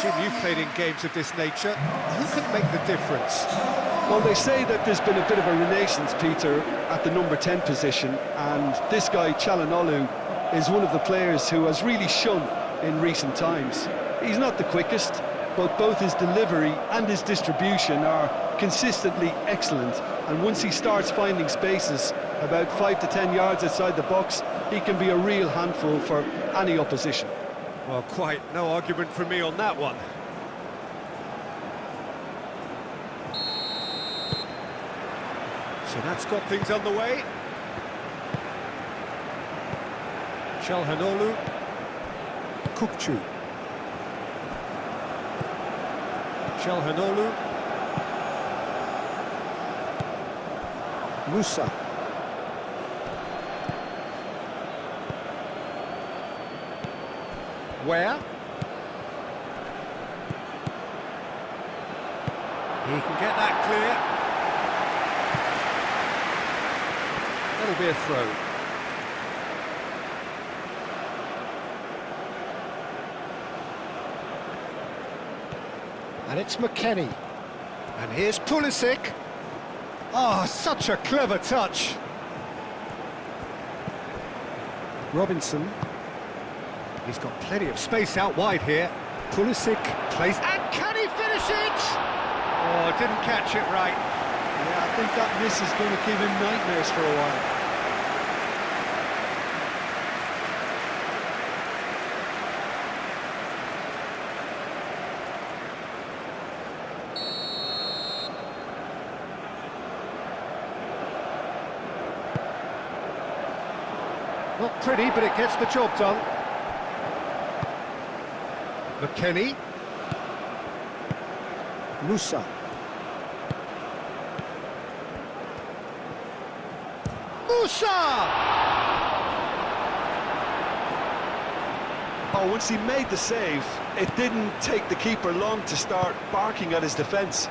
Jim, you've played in games of this nature. Who can make the difference? Well, they say that there's been a bit of a renaissance, Peter, at the number 10 position, and this guy, Chalanolu, is one of the players who has really shone in recent times. He's not the quickest, but both his delivery and his distribution are consistently excellent, and once he starts finding spaces about 5 to 10 yards outside the box, he can be a real handful for any opposition. Well, quite no argument from me on that one. So that's got things underway. Çalhanoğlu, Kukçu. Çalhanoğlu, Musa. Where? He can get that clear. That'll be a throw. And it's McKennie. And here's Pulisic. Oh, such a clever touch. Robinson. He's got plenty of space out wide here. Pulisic plays... And can he finish it? Oh, didn't catch it right. Yeah, I think that miss is going to give him nightmares for a while. Not pretty, but it gets the job done. McKennie. Musa. Musa! Oh, once he made the save, it didn't take the keeper long to start barking at his defence.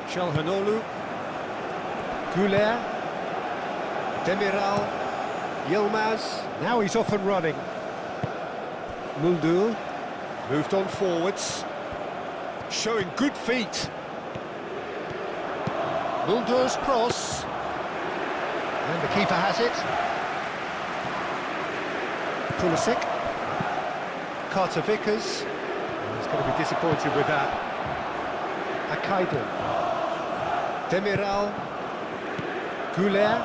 Çalhanoğlu. Güler. Demiral. Yilmaz. Now he's off and running. Muldur. Moved on forwards. Showing good feet. Muldur's cross. And the keeper has it. Pulisic. Carter Vickers. He's going to be disappointed with that. Akaydın. Demiral. Güler.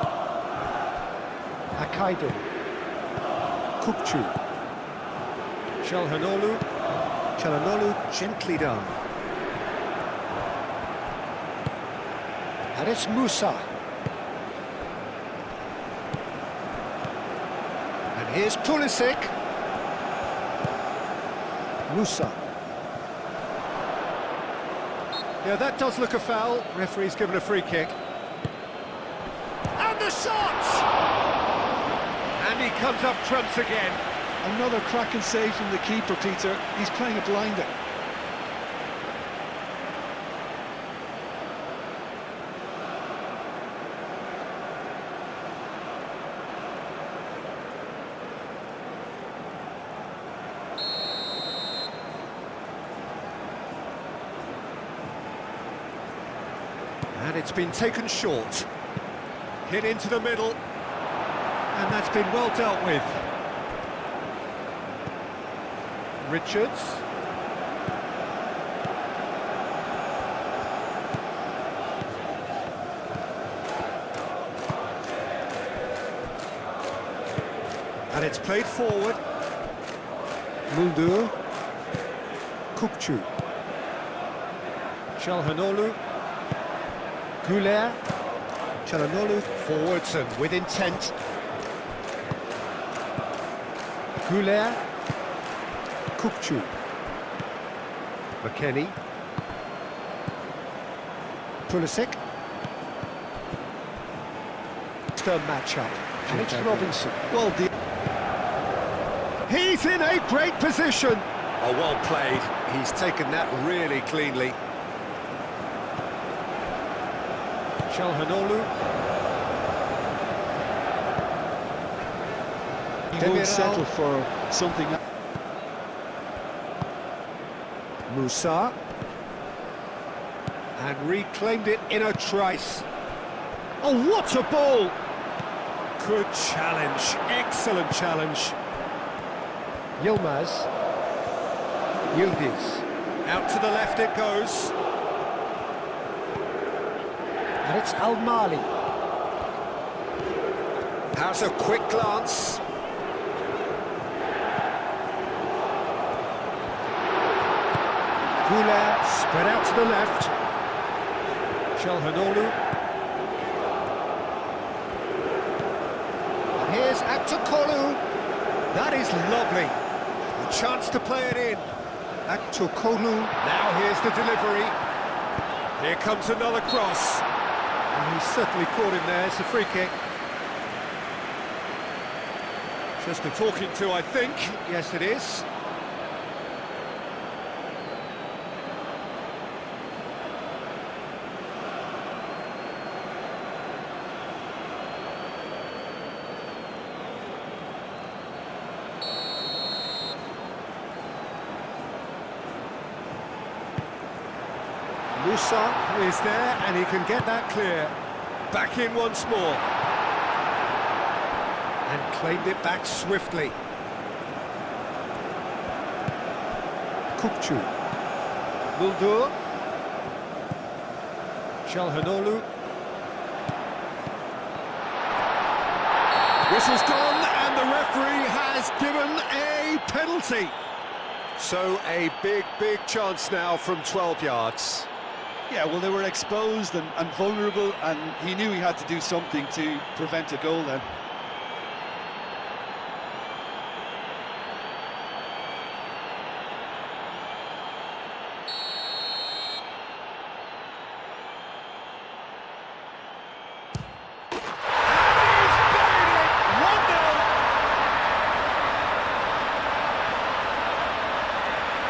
Akaydın. Kukçu. Çalhanoğlu. Çalhanoğlu gently done. And it's Musa. And here's Pulisic. Musa. Yeah, that does look a foul. Referee's given a free kick. And the shot! And he comes up trumps again. Another cracking save from the keeper, Peter. He's playing a blinder. And it's been taken short. Hit into the middle. And that's been well dealt with. Richards. And it's played forward. Muldur. Kukçu. Çalhanoğlu. Güler. Çalhanoğlu forwards and with intent. Güler. Kukçu. McKennie. Pulisic. Third match-up. And it's Robinson. Well, He's in a great position. Oh, well played. He's taken that really cleanly. Çalhanoğlu. won't settle for something. Musa. And reclaimed it in a trice. Oh, what a ball! Good challenge, excellent challenge. Yilmaz. Yildiz. Out to the left it goes. And it's Al-Mali. Has a quick glance. Goulet spread out to the left. Chalhanoglu. And here's Aktokolu. That is lovely. A chance to play it in. Aktokolu. Now here's the delivery. Here comes another cross. And he's certainly caught him there. It's a free kick. Just a talking to, I think. Yes, it is. Musa is there, and he can get that clear. Back in once more. And claimed it back swiftly. Kupchu. Muldur. Chalhanoglu. Whistle's gone, and the referee has given a penalty. So a big, big chance now from 12 yards. Yeah, well, they were exposed and vulnerable, and he knew he had to do something to prevent a goal then.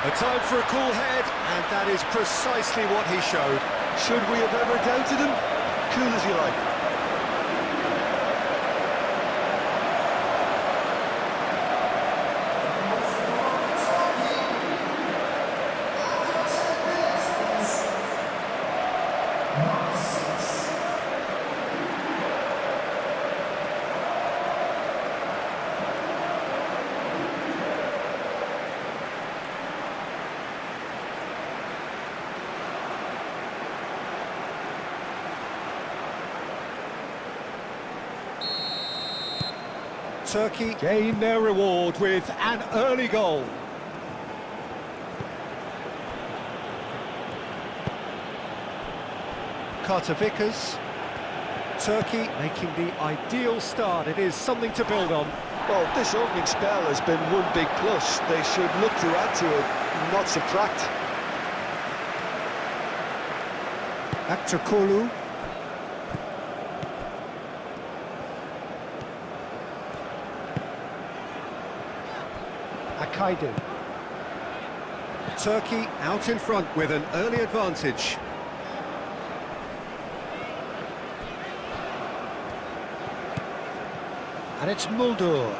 A time for a cool head, and that is precisely what he showed. Should we have ever doubted him? Cool as you like. Turkey gain their reward with an early goal. Carter Vickers. Turkey making the ideal start. It is something to build on. Well, this opening spell has been one big plus. They should look to add to it, not subtract. Aktokolu. Akaidu. Turkey out in front with an early advantage. And it's Muldur.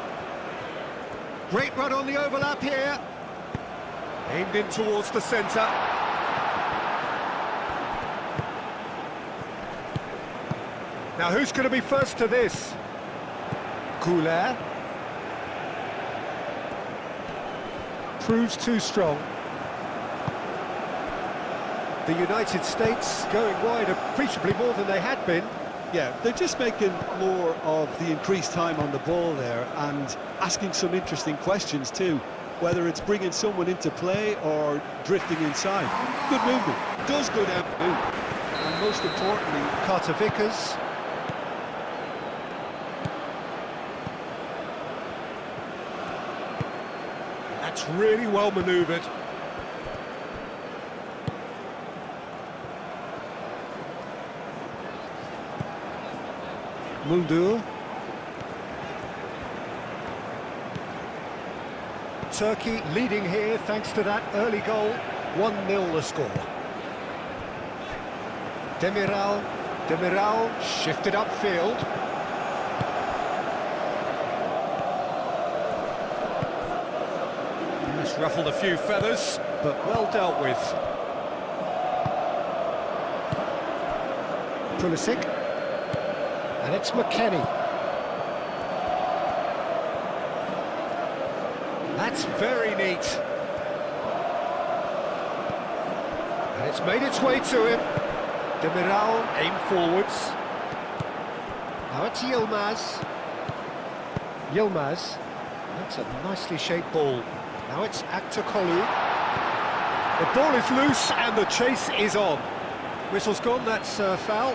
Great run on the overlap here. Aimed in towards the centre. Now who's going to be first to this? Goulet. Proves too strong. The United States going wide appreciably more than they had been. Yeah, they're just making more of the increased time on the ball there and asking some interesting questions too, whether it's bringing someone into play or drifting inside. Good movement. Does go down the boot. And most importantly, Carter Vickers. That's really well manoeuvred. Muldur. Turkey leading here thanks to that early goal. 1-0 the score. Demiral shifted upfield. It's ruffled a few feathers, but well dealt with. Pulisic. And it's McKennie. That's very neat. And it's made its way to him. Demiral aim forwards. Now it's Yilmaz. Yilmaz. That's a nicely shaped ball. Now it's Aktokolu. The ball is loose and the chase is on. Whistle's gone, that's foul.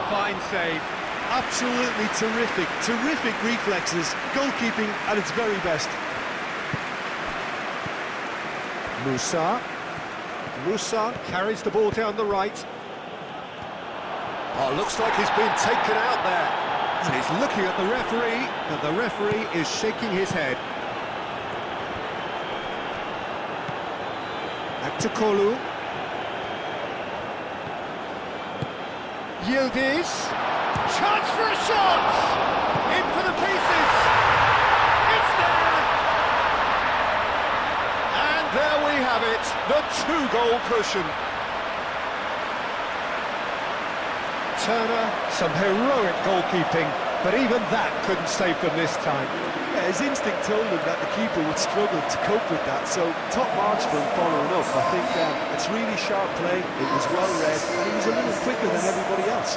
Fine save. Absolutely terrific reflexes, goalkeeping at its very best. Musa carries the ball down the right. Oh, looks like he's been taken out there. And he's looking at the referee, but the referee is shaking his head. Aktokolu. Yildiz, chance for a shot! In for the pieces! It's there! And there we have it, the two-goal cushion. Turner, some heroic goalkeeping, but even that couldn't save them this time. Yeah, his instinct told him that the keeper would struggle to cope with that, so top marks for him following up. I think it's really sharp play, it was well read, and he was a little quicker than everybody else.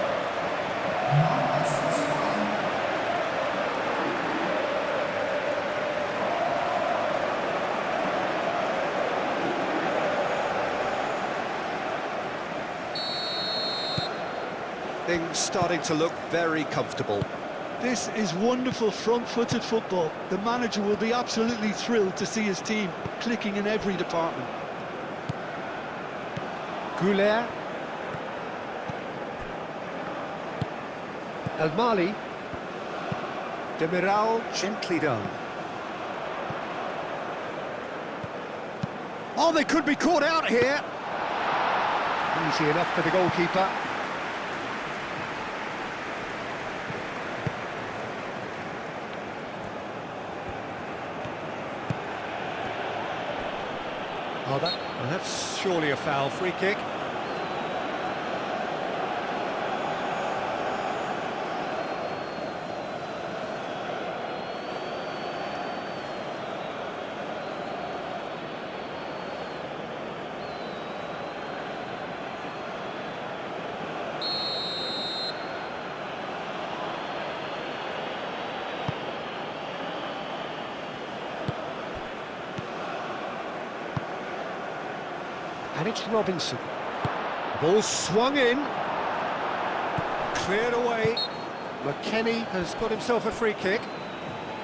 Things starting to look very comfortable. This is wonderful front-footed football. The manager will be absolutely thrilled to see his team clicking in every department. Goulet. El Mali. Demiral, gently done. Oh, they could be caught out here. Easy enough for the goalkeeper. Oh, that's surely a foul. Free kick. And it's Robinson. Ball swung in. Cleared away. McKennie has got himself a free kick.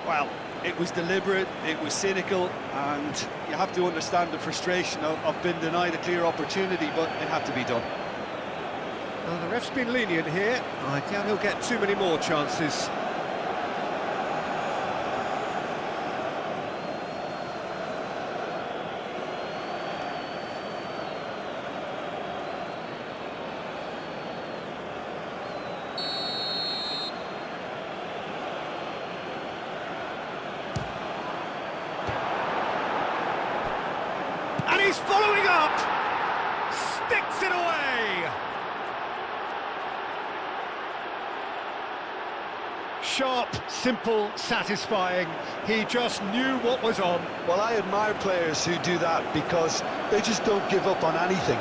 Well, it was deliberate, it was cynical, and you have to understand the frustration of being denied a clear opportunity, but it had to be done. Well, the ref's been lenient here. I doubt he'll get too many more chances. And he's following up! Sticks it away! Sharp, simple, satisfying. He just knew what was on. Well, I admire players who do that because they just don't give up on anything.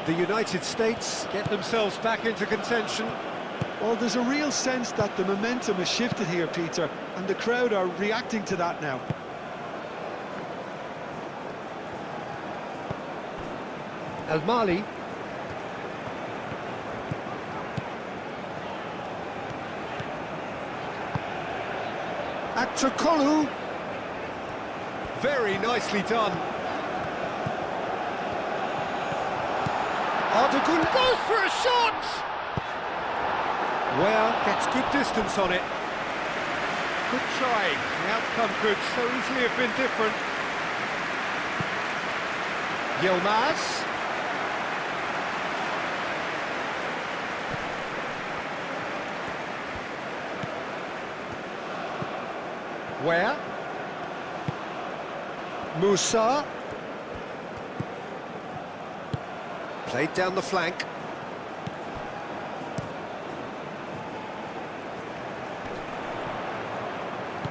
The United States get themselves back into contention. Well, there's a real sense that the momentum has shifted here, Peter, and the crowd are reacting to that now. El Mali. Atokolu. Very nicely done. Erdogan goes for a shot! Well, gets good distance on it. Good try. The outcome could so easily have been different. Yilmaz. Where? Musa. Played down the flank.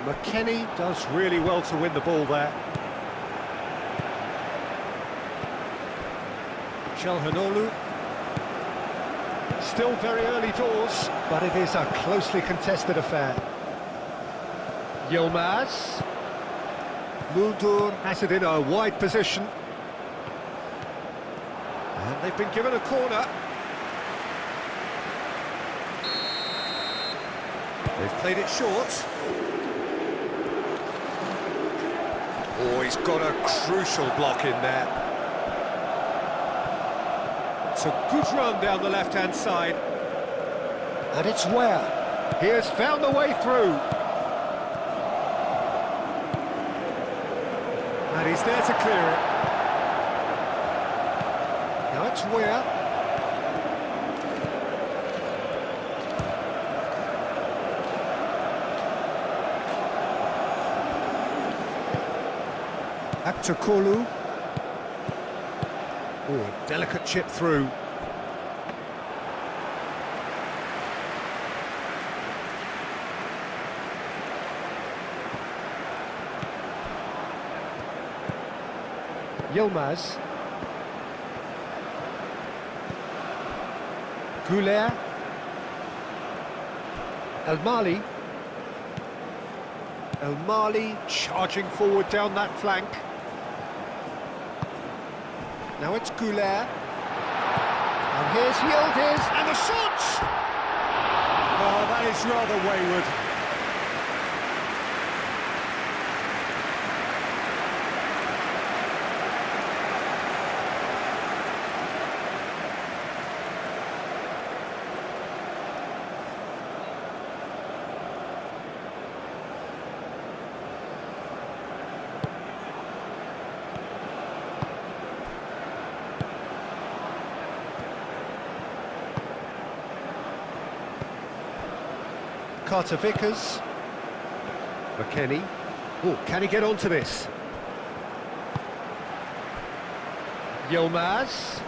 McKennie does really well to win the ball there. Çalhanoğlu. Still very early doors, but it is a closely contested affair. Yilmaz. Muldur has it in a wide position. And they've been given a corner. They've played it short. Oh, he's got a crucial block in there. It's a good run down the left-hand side. And it's where? He has found the way through. And he's there to clear it. Now it's where? Atokolu. Oh, a delicate chip through. Yilmaz. Goulet. El Mali. El Mali charging forward down that flank. Now it's Goulet. And here's Yildiz, and the shot! Oh, that is rather wayward. Carter Vickers. McKennie. Oh, can he get onto this? Yilmaz.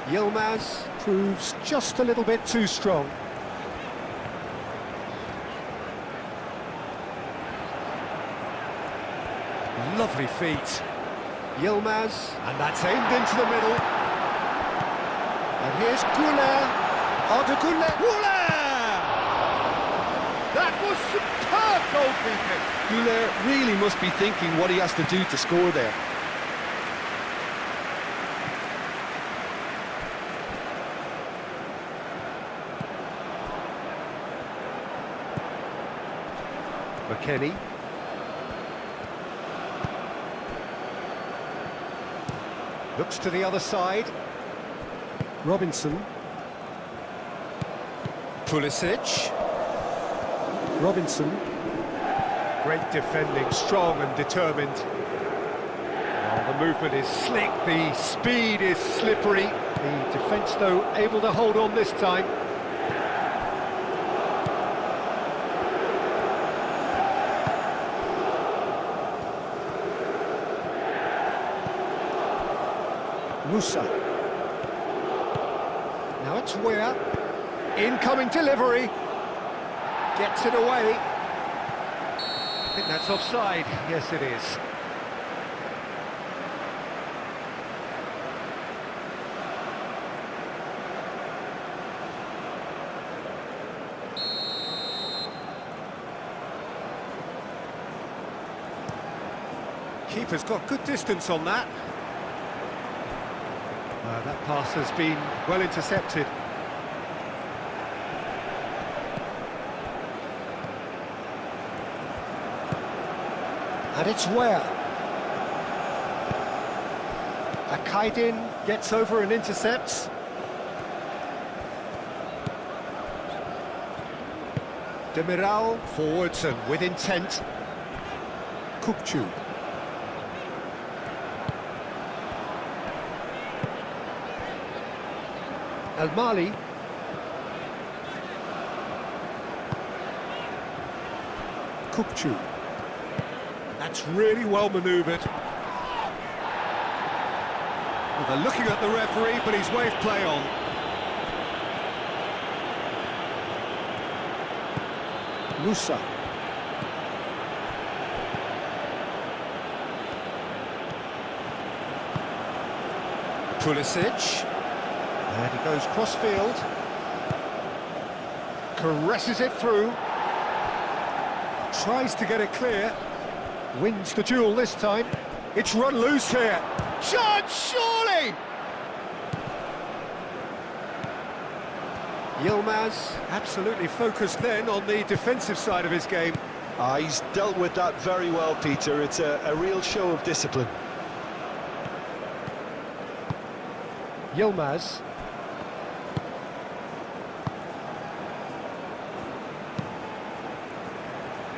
Yilmaz proves just a little bit too strong. Lovely feet. Yilmaz, and that's aimed into the middle. And here's Goulet. Erdogan. That was superb goalkeeping. Goulet really must be thinking what he has to do to score there. McKennie. Looks to the other side. Robinson. Pulisic. Robinson. Great defending, strong and determined. Oh, the movement is slick, the speed is slippery. The defence, though, able to hold on this time. Musa. Now it's Weah. Incoming delivery. Gets it away. I think that's offside. Yes, it is. Keeper's got good distance on that. That pass has been well intercepted. And it's where? Akaidin gets over and intercepts. Demiral forwards and with intent. Kukcu. Al Mali. Kukcu. That's really well manoeuvred. Well, they're looking at the referee, but he's waved play on. Musa. Pulisic. And he goes cross-field. Caresses it through. Tries to get it clear. Wins the duel this time. It's run loose here. Chance, surely! Yilmaz absolutely focused then on the defensive side of his game. He's dealt with that very well, Peter. It's a real show of discipline. Yilmaz.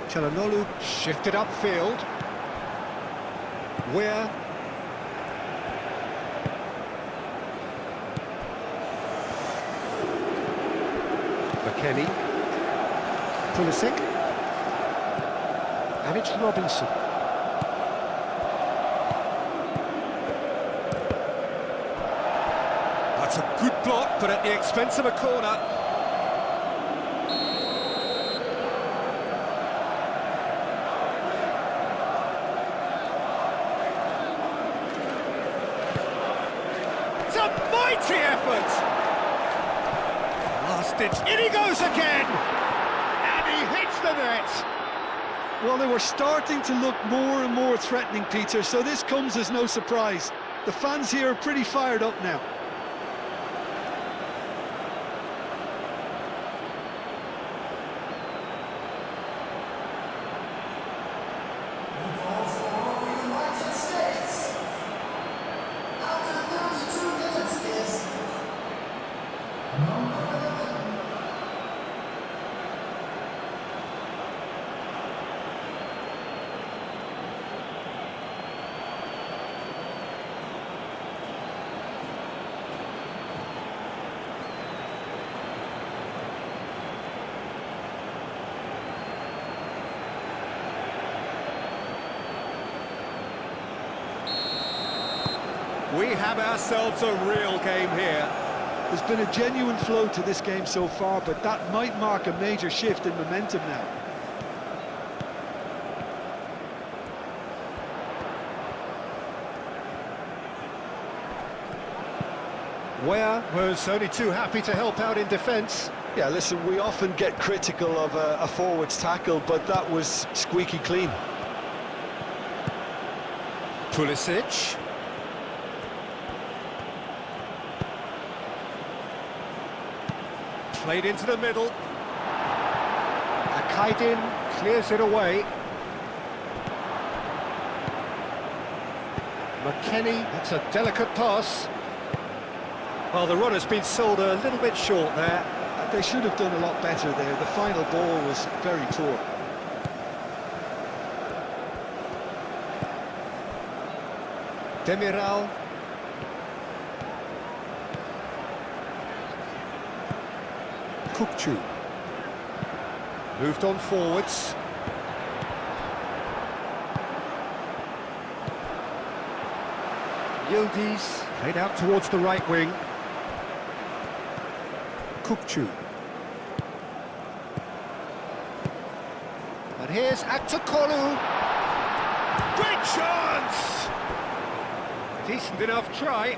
Çalhanoğlu shifted upfield. Where? McKennie. Pulisic. And it's Robinson. That's a good block, but at the expense of a corner. It's a mighty effort! Last ditch, in he goes again! And he hits the net! Well, they were starting to look more and more threatening, Peter, so this comes as no surprise. The fans here are pretty fired up now. We have ourselves a real game here. There's been a genuine flow to this game so far, but that might mark a major shift in momentum now. Ware was only too happy to help out in defence. Yeah, listen, we often get critical of a forward's tackle, but that was squeaky clean. Pulisic. Played into the middle. Akaidin clears it away. McKennie, that's a delicate pass. Well, the run has been sold a little bit short there. They should have done a lot better there. The final ball was very poor. Demiral. Kukcu. Moved on forwards. Yildiz played out towards the right wing. Kukcu. And here's Aktokolu. Great chance! Decent enough try.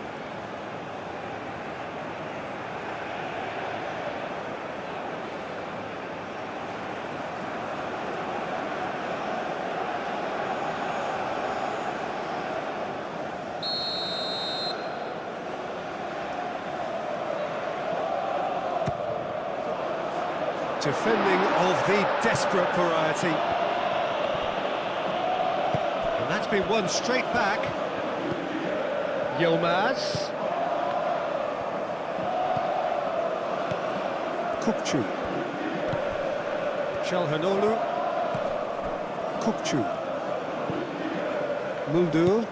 Defending of the desperate variety. And that's been won straight back. Yilmaz. Kukçu. Çalhanoğlu. Kukçu. Muldur.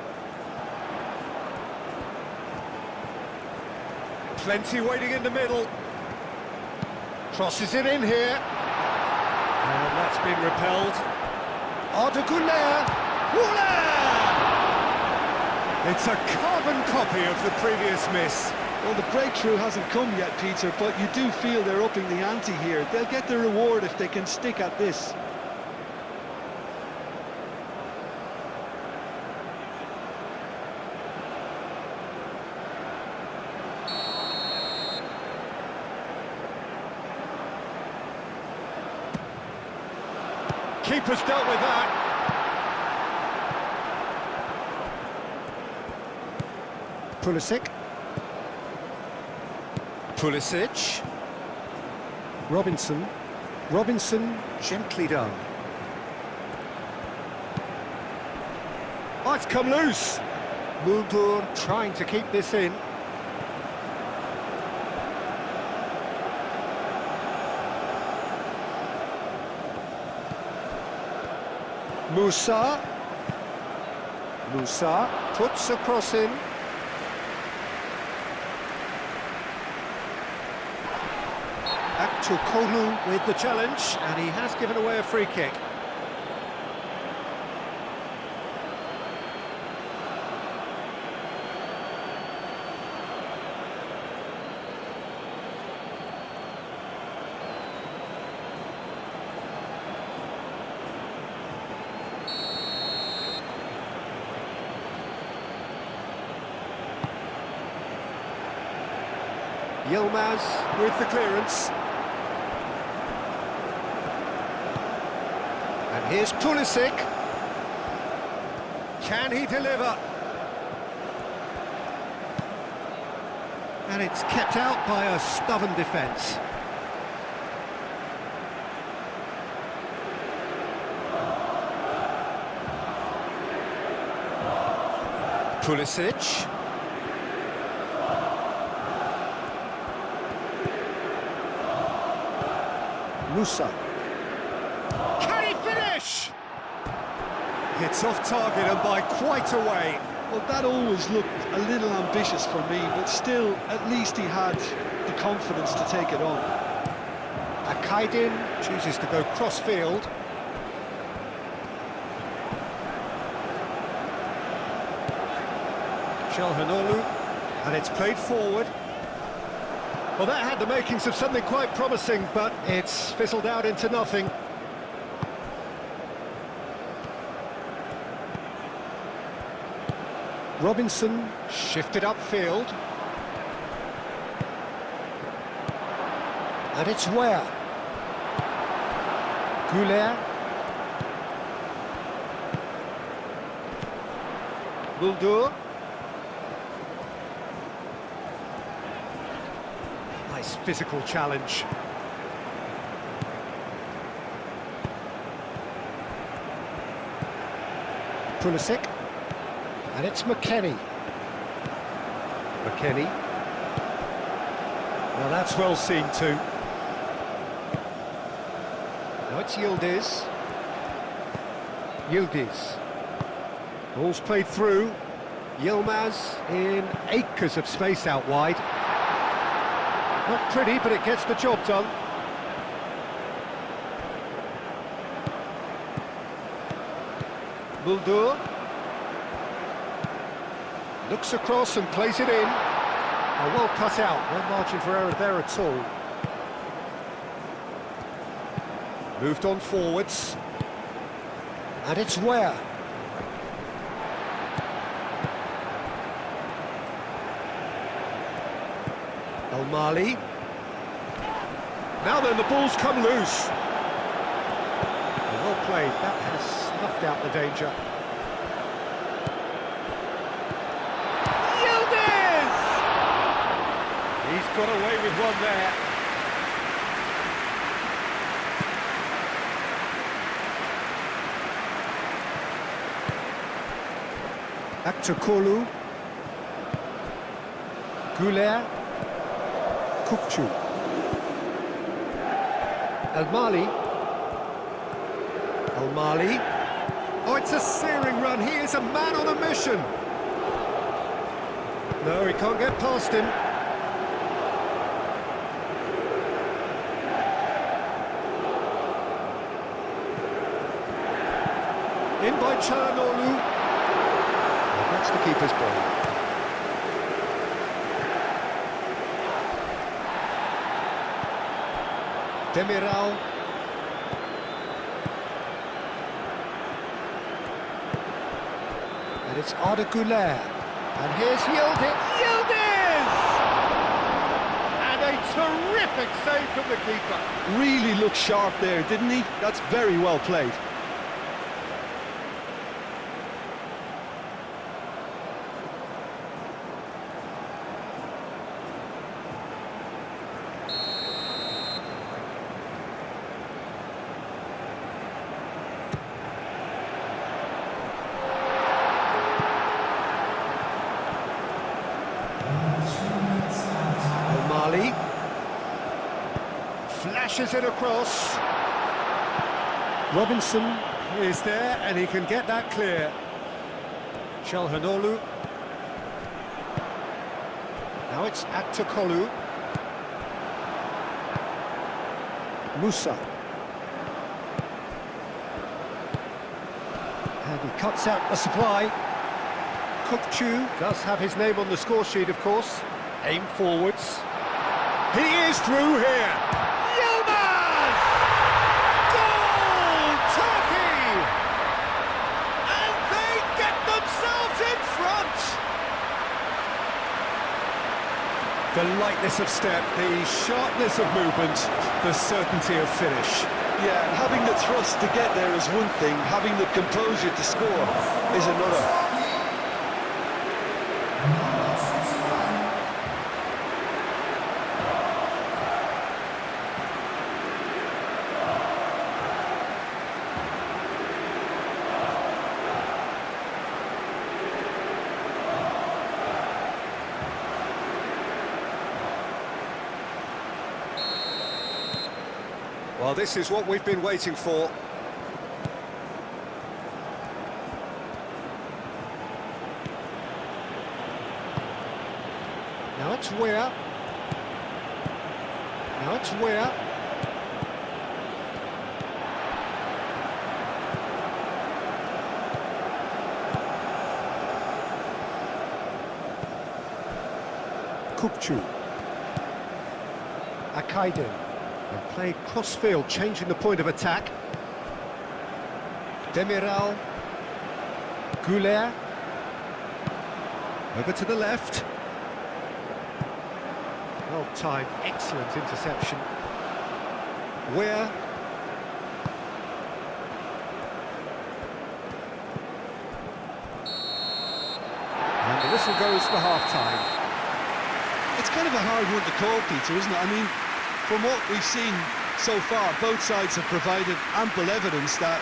Plenty waiting in the middle. Crosses it in here. And that's been repelled. Arda Güler. It's a carbon copy of the previous miss. Well, the breakthrough hasn't come yet, Peter, but you do feel they're upping the ante here. They'll get the reward if they can stick at this. Keeper's dealt with that. Pulisic. Pulisic. Robinson. Robinson, gently done. Oh, it's come loose. Muldur trying to keep this in. Musa. Musa puts a cross in. Aktukolu with the challenge, and he has given away a free kick. Yilmaz with the clearance. And here's Pulisic. Can he deliver? And it's kept out by a stubborn defence. Pulisic. Musa. Can he finish? It's off target and by quite a way. Well, that always looked a little ambitious for me, but still, at least he had the confidence to take it on. Akaydin chooses to go cross-field. Çalhanoğlu, and it's played forward. Well, that had the makings of something quite promising, but it's fizzled out into nothing. Robinson shifted upfield. And it's where? Güler. Muldur. Nice physical challenge. Pulisic. And it's McKennie. McKennie. Now that's well seen too. Now it's Yildiz. Yildiz. Ball's played through. Yilmaz in acres of space out wide. Not pretty, but it gets the job done. Muldur. Looks across and plays it in. Oh, well cut out, no margin for error there at all. Moved on forwards. And it's where? Al-Mali. Now then, the ball's come loose. Well played, that has snuffed out the danger. Yildiz! He's got away with one there. Aktokolu. Goulet. Kukçu. Al-Mali. Al-Mali. Oh, it's a searing run. He is a man on a mission. No, he can't get past him. In by Çalhanoğlu. That's the keeper's ball. Demiral. And it's Arda Güler. And here's Yildiz. Yildiz! And a terrific save from the keeper. Really looked sharp there, didn't he? That's very well played. Al-Mali flashes it across. Robinson is there and he can get that clear. Çalhanoğlu. Now it's Aktokolu. Musa. And he cuts out the supply. Kukçu does have his name on the score sheet, of course. Aim forwards. He is through here. Yilmaz! Goal! Turkey! And they get themselves in front! The lightness of step, the sharpness of movement, the certainty of finish. Yeah, having the thrust to get there is one thing, having the composure to score is another. Well, this is what we've been waiting for. Now it's Weah. Now it's Weah. Kukçu. Akaydın. And played cross-field, changing the point of attack. Demiral. Güler. Over to the left. Well timed, excellent interception. Weah. And the whistle goes for half-time. It's kind of a hard one to call, Peter, isn't it? I mean, from what we've seen so far, both sides have provided ample evidence that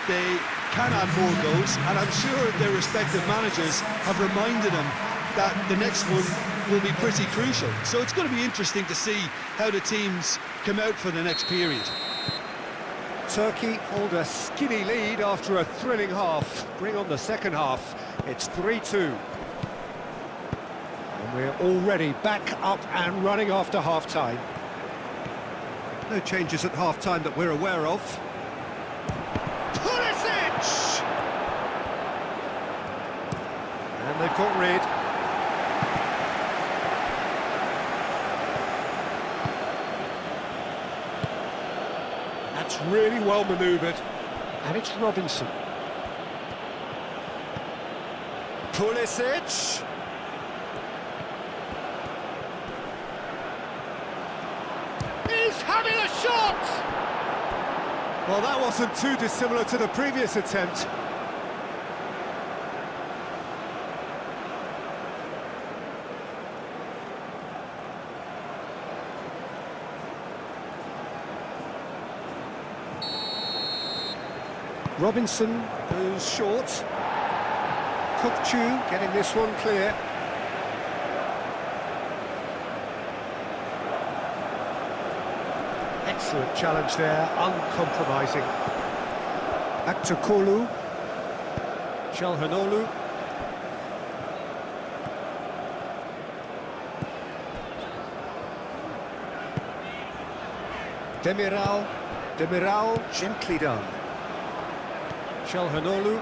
they can add more goals, and I'm sure their respective managers have reminded them that the next one will be pretty crucial. So it's going to be interesting to see how the teams come out for the next period. Turkey hold a skinny lead after a thrilling half. Bring on the second half. It's 3-2. And we're already back up and running after half-time. No changes at half-time that we're aware of. Pulisic! And they've got rid. That's really well manoeuvred. And it's Robinson. Pulisic! He's having a shot! Well, that wasn't too dissimilar to the previous attempt. Robinson goes short. Kukçu getting this one clear. Excellent challenge there, uncompromising. Akçakolu. Çalhanoğlu. Demiral, gently done. Çalhanoğlu.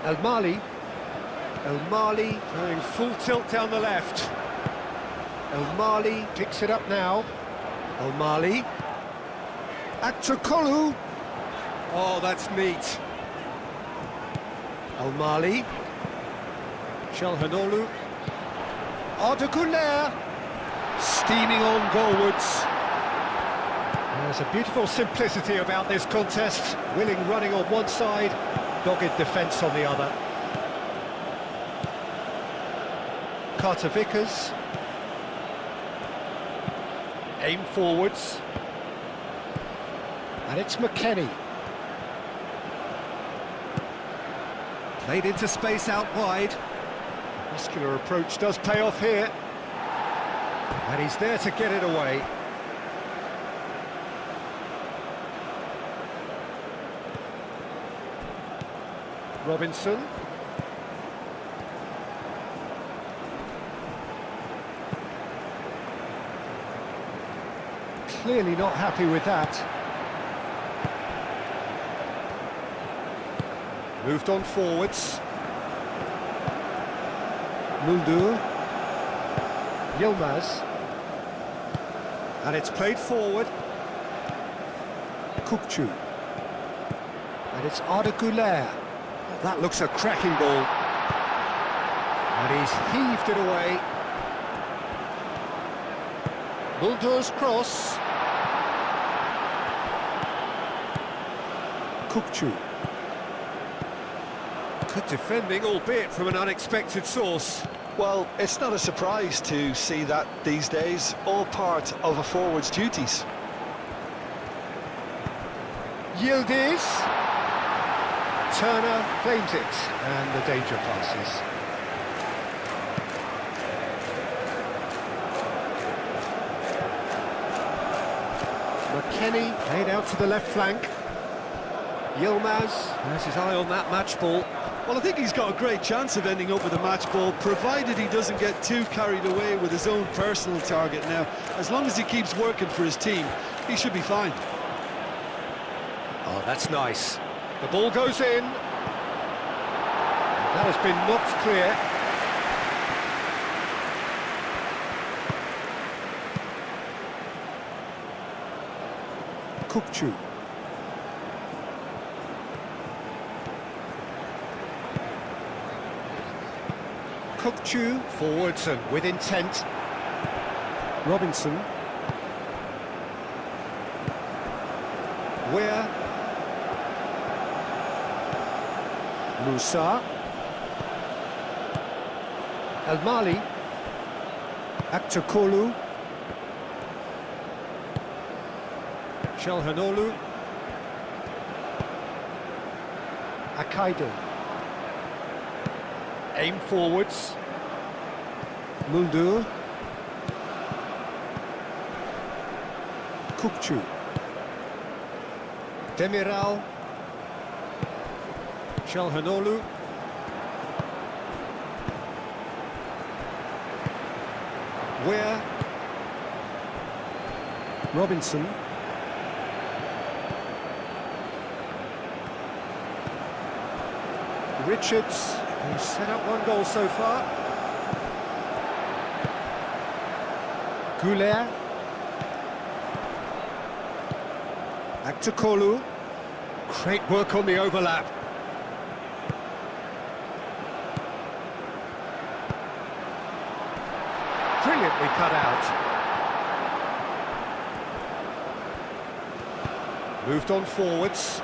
El Mali going full tilt down the left. El Mali picks it up now. El Mali. Akçakolu. Oh, that's neat. El Mali. Çalhanoğlu. Arda Güler. Steaming on goalwards. There's a beautiful simplicity about this contest. Willing running on one side, dogged defence on the other. Carter Vickers. Aim forwards. And it's McKennie. Played into space out wide. Muscular approach does pay off here. And he's there to get it away. Robinson. Clearly not happy with that. Moved on forwards. Muldur. Yilmaz. And it's played forward. Kukçu. And it's Arda Güler. That looks a cracking ball. And he's heaved it away. Muldur's cross. Kukçu. Good defending, albeit from an unexpected source. Well, it's not a surprise to see that these days, all part of a forward's duties. Yildiz. Turner claims it, and the danger passes. McKennie played out to the left flank. Yilmaz has his eye on that match ball. Well, I think he's got a great chance of ending up with a match ball, provided he doesn't get too carried away with his own personal target now. As long as he keeps working for his team, he should be fine. Oh, that's nice. The ball goes in. That has been knocked clear. Kukçu. Kukçu forwards and with intent. Robinson. Weir. Musa. El Mali. Akçakolu. Çalhanoğlu. Akaydın. Aim forwards. Muldur. Kukçu. Demiral. Çalhanoğlu. Weir. Robinson. Richards, who's set up one goal so far. Güler. Akçakolu. Great work on the overlap. Brilliantly cut out. Moved on forwards.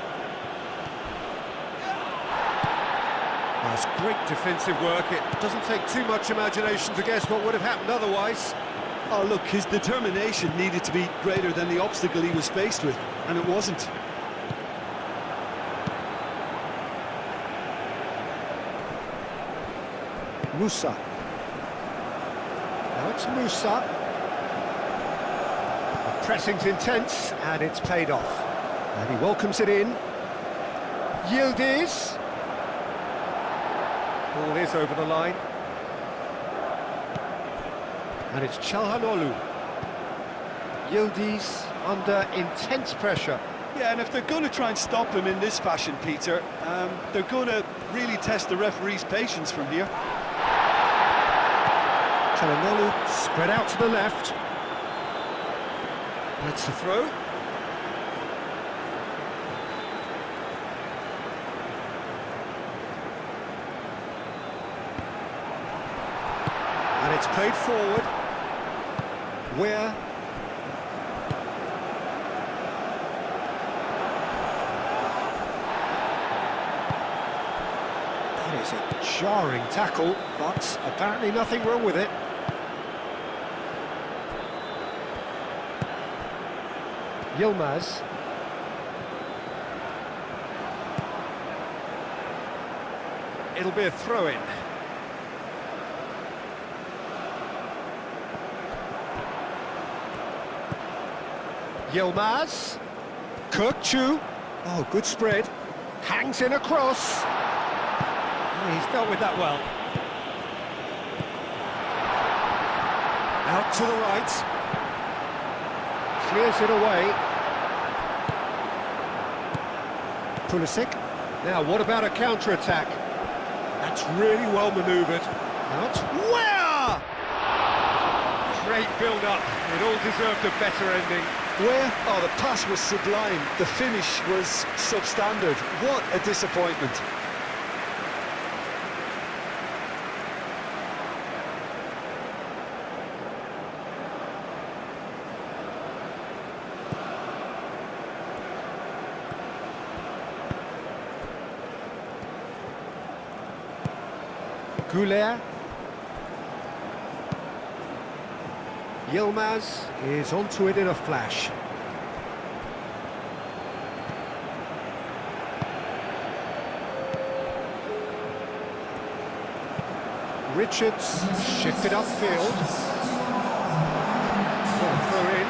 That's great defensive work. It doesn't take too much imagination to guess what would have happened otherwise. Oh, look, his determination needed to be greater than the obstacle he was faced with, and it wasn't. Musa. Now it's Musa. The pressing's intense, and it's paid off. And he welcomes it in. Yildiz. Ball is over the line. And it's Çalhanoğlu. Yildiz under intense pressure. Yeah, and if they're going to try and stop him in this fashion, Peter, they're going to really test the referee's patience from here. Çalhanoğlu spread out to the left. That's the throw. And it's played forward. Where? That is a jarring tackle, but apparently nothing wrong with it. Yilmaz. It'll be a throw-in. Yilmaz. Kökçü. Oh, good spread. Hangs in across. He's dealt with that well. Out to the right. Clears it away. Pulisic. Now, what about a counter-attack? That's really well manoeuvred. Now it's where? Great build-up. It all deserved a better ending. Where? Oh, the pass was sublime. The finish was substandard. What a disappointment. Güler. Yilmaz is onto it in a flash. Richards shifted upfield. Throw in.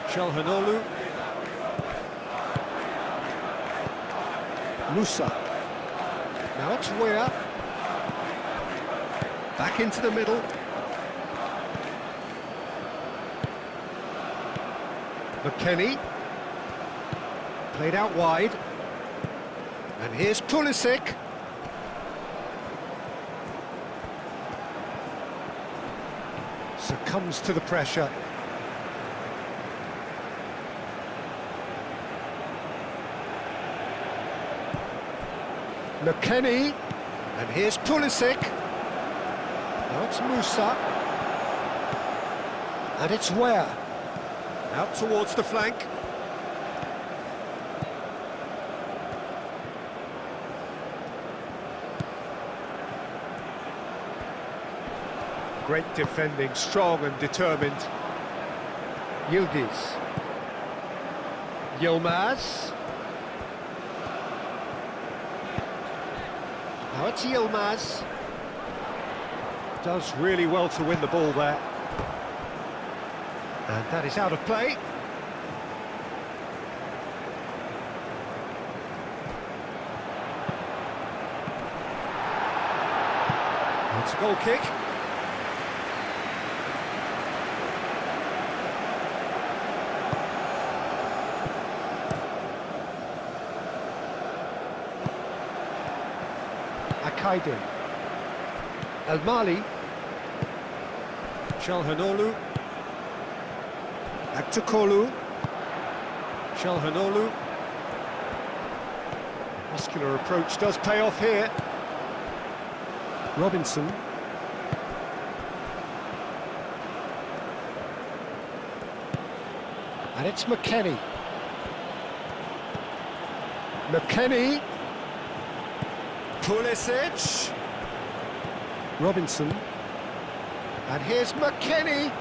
Çalhanoğlu. Musa. Now it's Weah. Back into the middle. McKennie. Played out wide. And here's Pulisic. Succumbs to the pressure. McKennie, and here's Pulisic. Now it's Musa, and it's Weah. Out towards the flank. Great defending, strong and determined. Yildiz. Yilmaz. Now it's Yilmaz. Does really well to win the ball there. And that is out of play. It's a goal kick. Akaydın. El Mali. Çalhanoğlu. Aktürkoğlu. Çalhanoğlu. Muscular approach does pay off here. Robinson. And it's McKennie. McKennie. Pulisic. Robinson. And here's McKennie.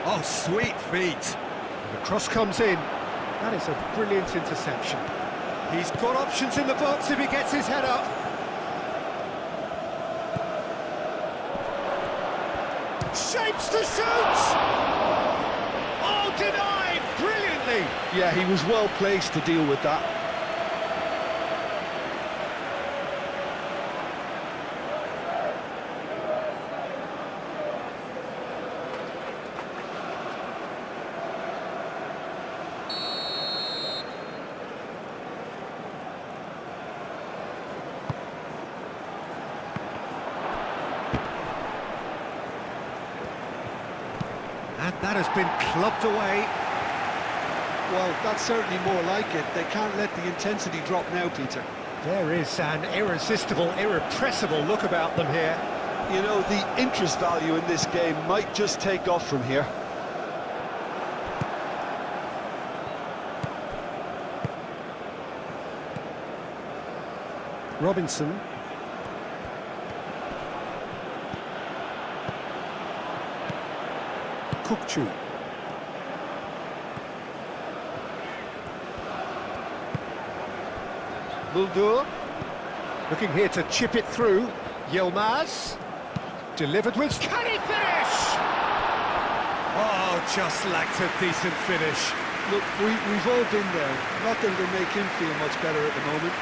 Oh, sweet feet. And the cross comes in. That is a brilliant interception. He's got options in the box if he gets his head up. Shapes to shoot! Oh, denied! Brilliantly! Yeah, he was well placed to deal with that. And that has been clubbed away. Well, that's certainly more like it. They can't let the intensity drop now, Peter. There is an irresistible, irrepressible look about them here. You know, the interest value in this game might just take off from here. Robinson. Kukçu. Muldur. Looking here to chip it through. Yilmaz. Delivered with... Can he finish? Oh, just lacked a decent finish. Look, we've all been there. Not that it'll make him feel much better at the moment.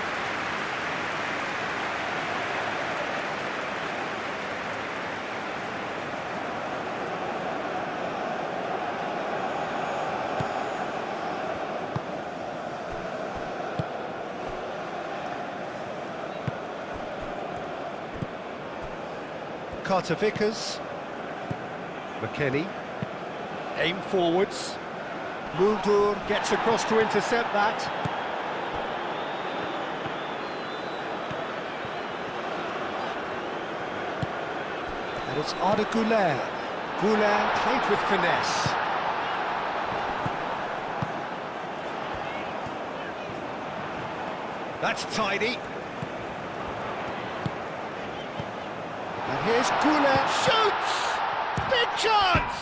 Carter Vickers. McKennie. Aim forwards. Muldur gets across to intercept that. And it's Arda Güler. Güler played with finesse. That's tidy. And here's Güler, shoots! Big chance!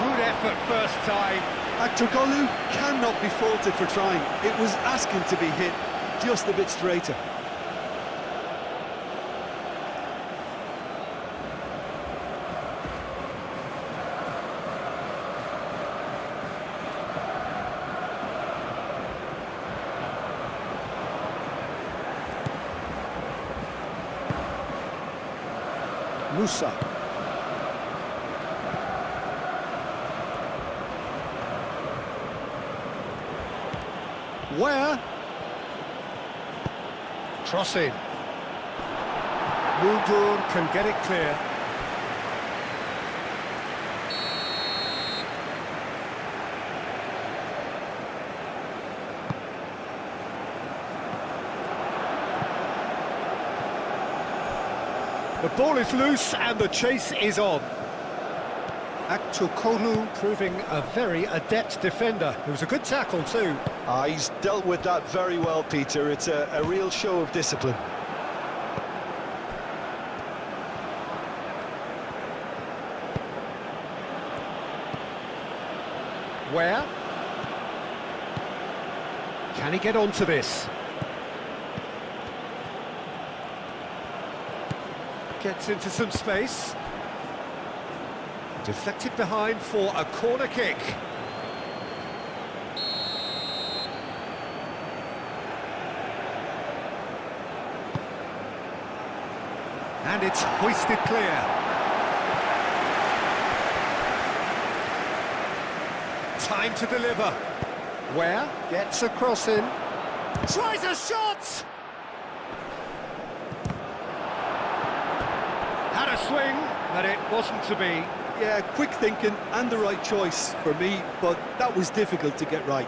Good effort first time. Aktürkoğlu cannot be faulted for trying. It was asking to be hit just a bit straighter. Musa. Where? Cross in. Muldur can get it clear. The ball is loose and the chase is on. Aktürkoğlu proving a very adept defender. It was a good tackle too. He's dealt with that very well, Peter. It's a real show of discipline. Where? Can he get onto this? Gets into some space. Deflected behind for a corner kick. And it's hoisted clear. Time to deliver. Where? Gets a cross in. Tries a shot! Had a swing, but it wasn't to be. Yeah, quick thinking and the right choice for me, but that was difficult to get right.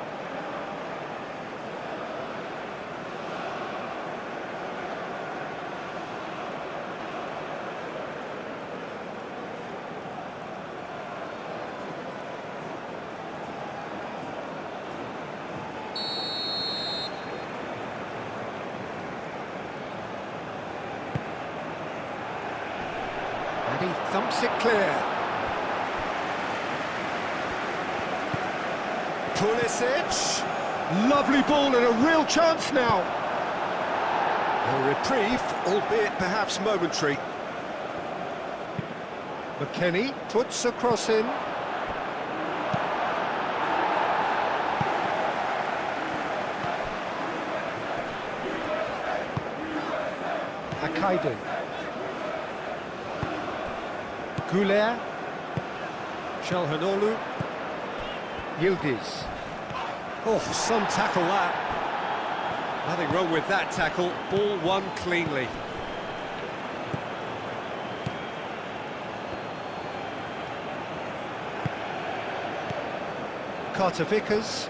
And he thumps it clear. Pulisic. Lovely ball and a real chance now. A reprieve, albeit perhaps momentary. McKennie puts a cross in. Akaidu. Goulet. Çalhanoğlu. Yildiz. Oh, some tackle that. Nothing wrong with that tackle. Ball won cleanly. Carter Vickers.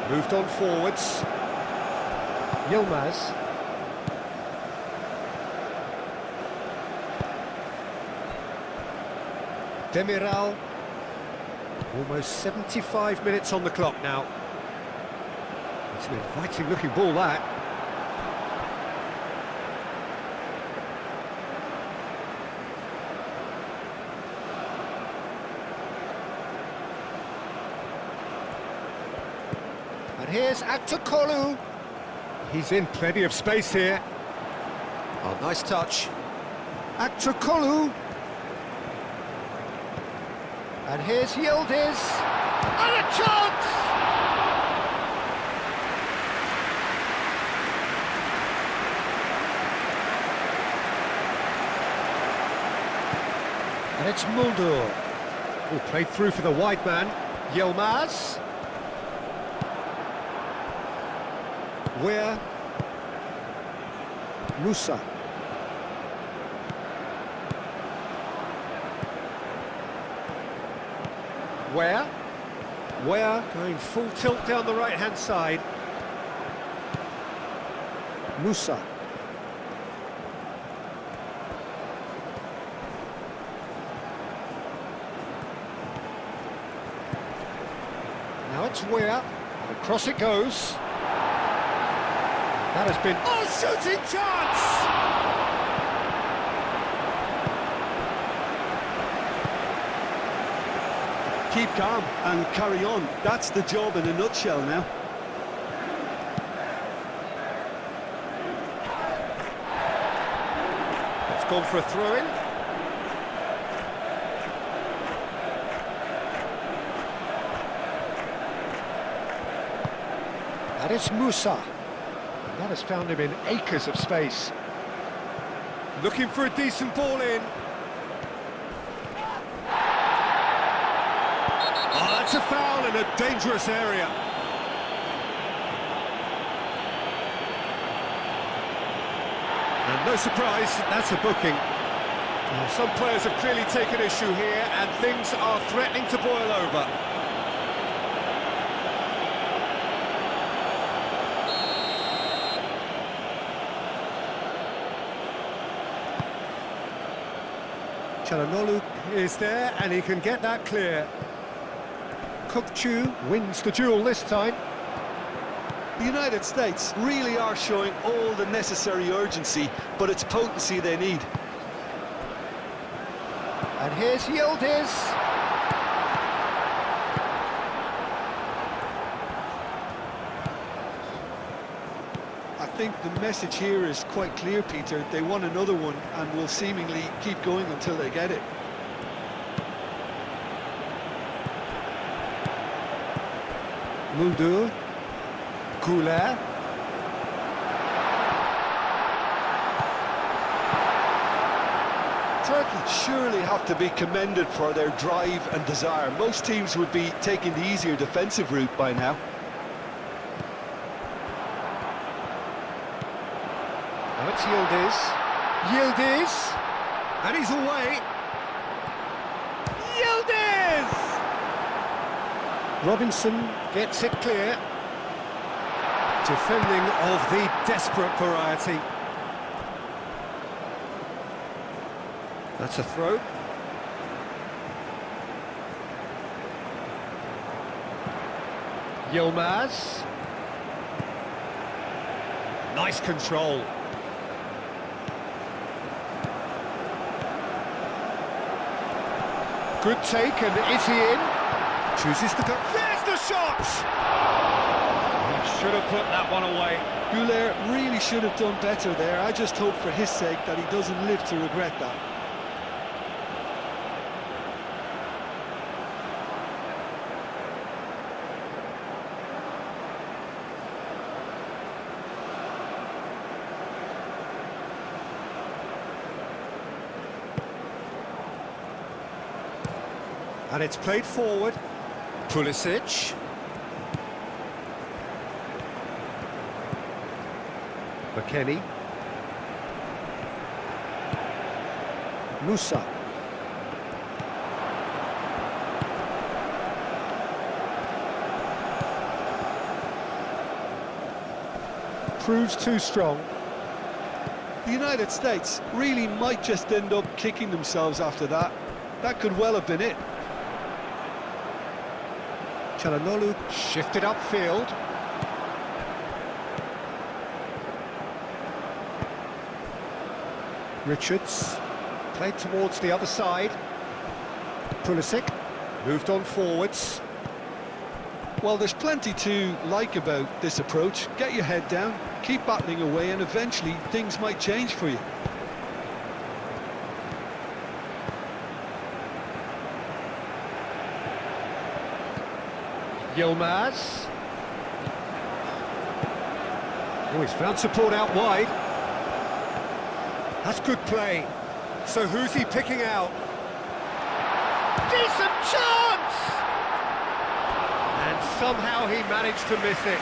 Moved on forwards. Yilmaz. Demiral. Almost 75 minutes on the clock now. It's an inviting looking ball, that. And here's Aktokolu. He's in plenty of space here. Oh, nice touch. Aktokolu. And here's Yildiz. And a chance! And it's Muldur, who played through for the wide man. Yilmaz. Where? Musa. Where going full tilt down the right-hand side. Musa. Now it's Where, across it goes. That has been... Oh, shooting chance! Keep calm and carry on. That's the job in a nutshell now. It's gone for a throw-in. And it's Musa. And that has found him in acres of space. Looking for a decent ball in. That's a foul in a dangerous area. And no surprise, that's a booking. Well, some players have clearly taken issue here, and things are threatening to boil over. Çalhanoğlu is there, and he can get that clear. Kukçu wins the duel this time. The United States really are showing all the necessary urgency, but it's potency they need. And here's Yildiz. I think the message here is quite clear, Peter. They want another one and will seemingly keep going until they get it. Muldur, Goulet. Turkey surely have to be commended for their drive and desire. Most teams would be taking the easier defensive route by now. Now it's Yildiz. Yildiz. And he's away. Yildiz! Robinson gets it clear. Defending of the desperate variety. That's a throw. Yilmaz. Nice control. Good take, and is he in? Chooses to go. There's the shot! He should have put that one away. Goulet really should have done better there. I just hope for his sake that he doesn't live to regret that. And it's played forward. Pulisic. McKennie. Musa. Proves too strong. The United States really might just end up kicking themselves after that. That could well have been it. Çalhanoğlu shifted upfield. Richards played towards the other side. Pulisic moved on forwards. Well, there's plenty to like about this approach. Get your head down, keep battling away, and eventually things might change for you. Yilmaz. Oh, he's found support out wide. That's good play. So who's he picking out? Decent chance! And somehow he managed to miss it.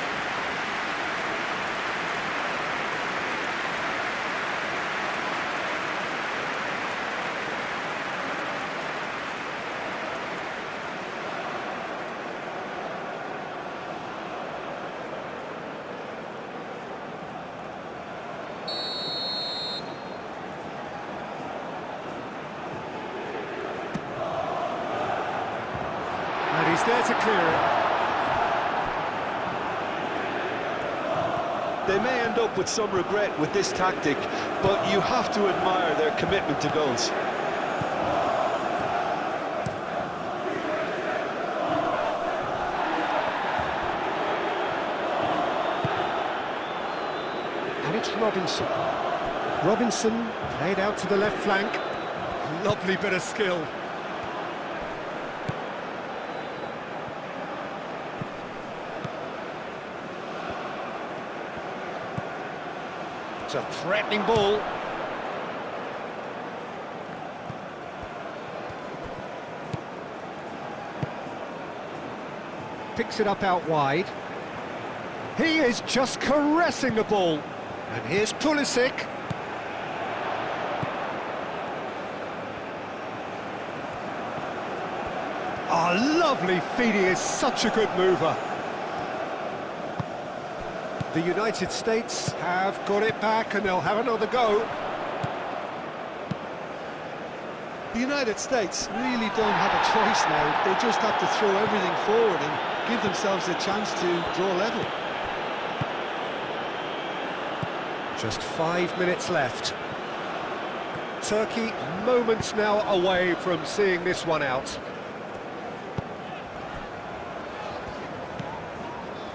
And he's there to clear it. They may end up with some regret with this tactic, but you have to admire their commitment to goals. And it's Robinson. Robinson played out to the left flank. Lovely bit of skill. It's a threatening ball. Picks it up out wide. He is just caressing the ball. And here's Pulisic. Oh, lovely feed. He is such a good mover. The United States have got it back and they'll have another go. The United States really don't have a choice now. They just have to throw everything forward and give themselves a chance to draw level. Just 5 minutes left. Turkey moments now away from seeing this one out.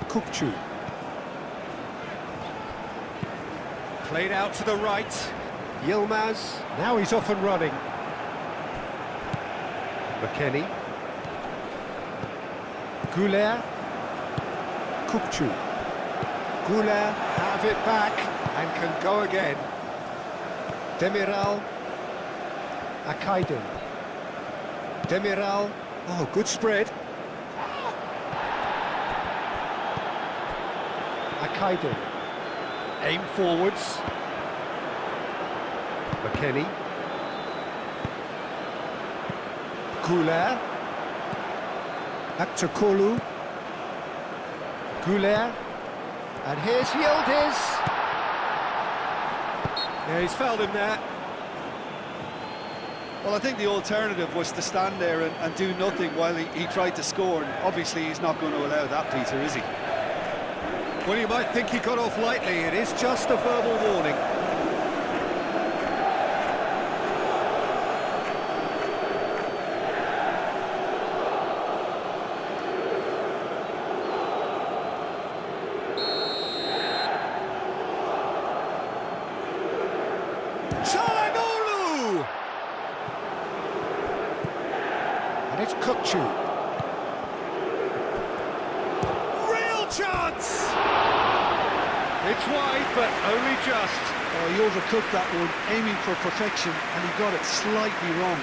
Kukçu. Played out to the right. Yilmaz, now he's off and running. McKennie. Goulet. Kukçu. Goulet have it back and can go again. Demiral. Akaydın. Demiral. Oh, good spread. Akaydın. Aim forwards. McKennie. Goulet. Back to Kolu. Goulet. And here's Yildiz. Yeah, he's fouled him there. Well, I think the alternative was to stand there and do nothing while he tried to score. And obviously, he's not going to allow that, Peter, is he? Well, you might think he got off lightly. It is just a verbal warning. And it's Kukçu. Real chance! It's wide, but only just. Oh, he overcooked that one, aiming for perfection, and he got it slightly wrong.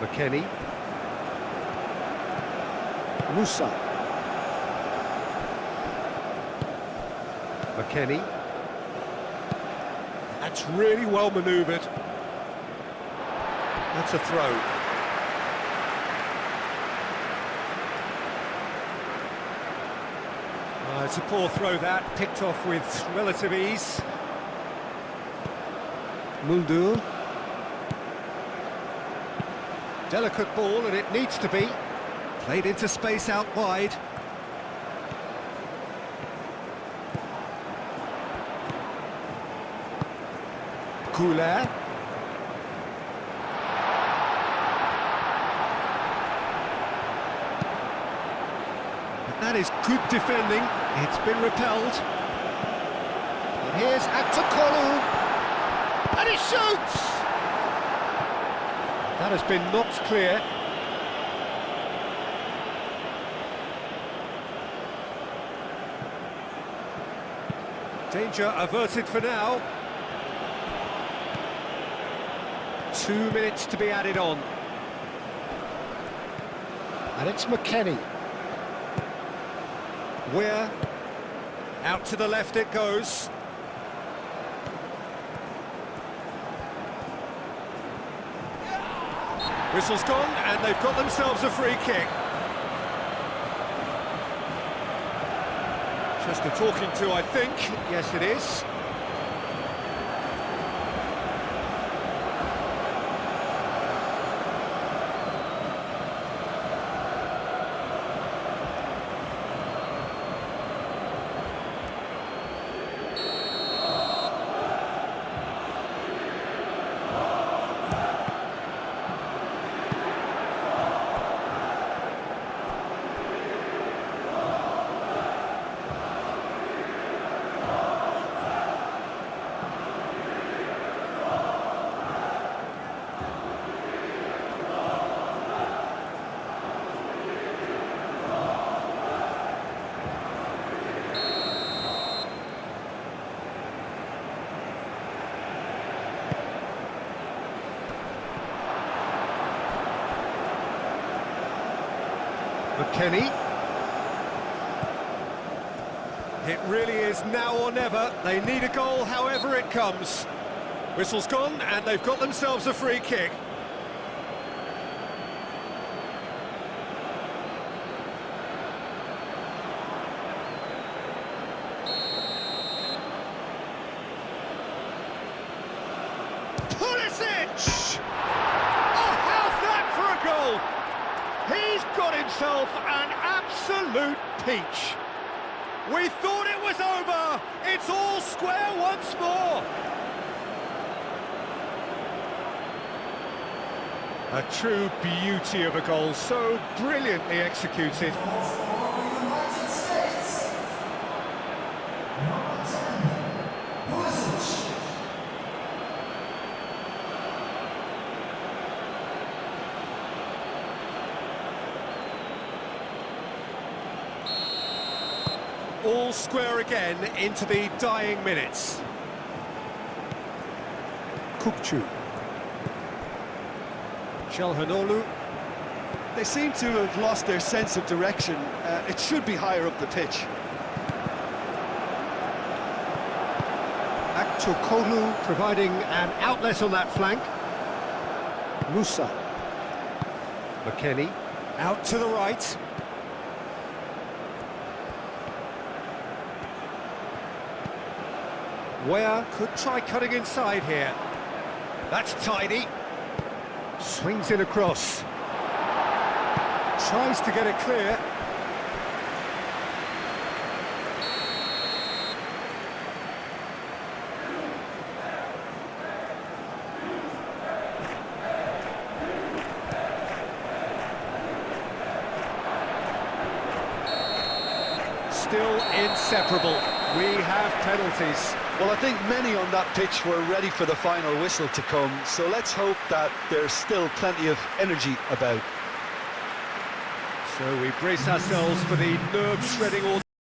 McKennie. Musa. McKennie. That's really well manoeuvred. That's a throw. It's a poor throw that, picked off with relative ease. Muldur. Delicate ball, and it needs to be. Played into space out wide. Couler. That is good defending. It's been repelled. And here's Atokolu. And he shoots! That has been knocked clear. Danger averted for now. 2 minutes to be added on. And it's McKennie. Weir. Out to the left it goes. Whistle's gone, and they've got themselves a free kick. Just a talking to, I think. Yes, it is. McKennie. It really is now or never. They need a goal however it comes. Whistle's gone, and they've got themselves a free kick. Pulisic! Oh, how's that for a goal? He's got himself an absolute peach. We thought it was over. It's all square once more. A true beauty of a goal, so brilliantly executed. All square again into the dying minutes. Kukçu. Çalhanoğlu. They seem to have lost their sense of direction. It should be higher up the pitch. Atokolu providing an outlet on that flank. Musa. McKennie. Out to the right. Weir could try cutting inside here. That's tidy. Swings it across. Tries to get it clear. still inseparable. We have penalties. Well, I think many on that pitch were ready for the final whistle to come, so let's hope that there's still plenty of energy about. So we brace ourselves for the nerve-shredding